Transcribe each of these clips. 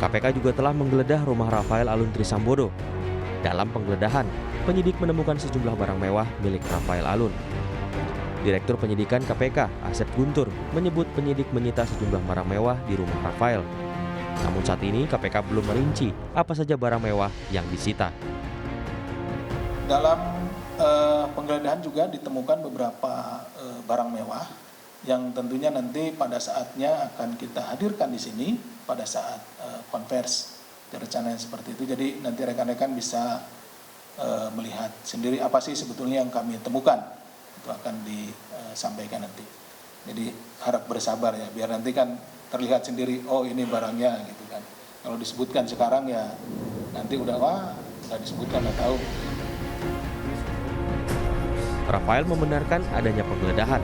KPK juga telah menggeledah rumah Rafael Alun Trisambodo. Dalam penggeledahan, penyidik menemukan sejumlah barang mewah milik Rafael Alun. Direktur Penyidikan KPK, Asep Guntur, menyebut penyidik menyita sejumlah barang mewah di rumah Rafael. Namun saat ini KPK belum merinci apa saja barang mewah yang disita. Dalam penggeledahan juga ditemukan beberapa barang mewah yang tentunya nanti pada saatnya akan kita hadirkan di sini pada saat konversi rencananya seperti itu. Jadi nanti rekan-rekan bisa melihat sendiri apa sih sebetulnya yang kami temukan. Itu akan disampaikan nanti. Jadi harap bersabar ya, biar nanti kan terlihat sendiri, oh ini barangnya gitu kan. Kalau disebutkan sekarang ya nanti udah disebutkan, udah tahu. Rafael membenarkan adanya penggeledahan.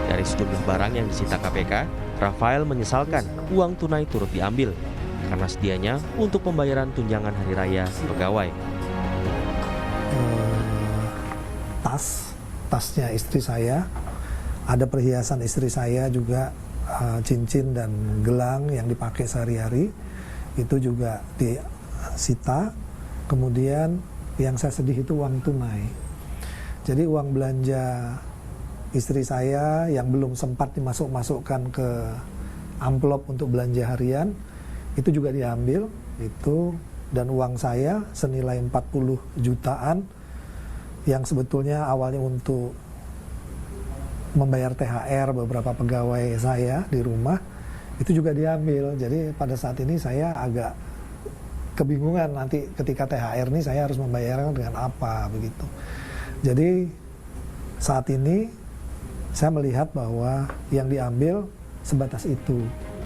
Dari sejumlah barang yang disita KPK, Rafael menyesalkan uang tunai turut diambil karena sedianya untuk pembayaran tunjangan hari raya pegawai. Tasnya istri saya, ada perhiasan istri saya juga, cincin dan gelang yang dipakai sehari-hari, itu juga disita. Kemudian yang saya sedih itu uang tunai. Jadi uang belanja istri saya yang belum sempat dimasukkan ke amplop untuk belanja harian, itu juga diambil, itu, dan uang saya senilai 40 jutaan yang sebetulnya awalnya untuk membayar THR beberapa pegawai saya di rumah, itu juga diambil. Jadi pada saat ini saya agak kebingungan nanti ketika THR ini saya harus membayarnya dengan apa begitu. Jadi saat ini saya melihat bahwa yang diambil sebatas itu.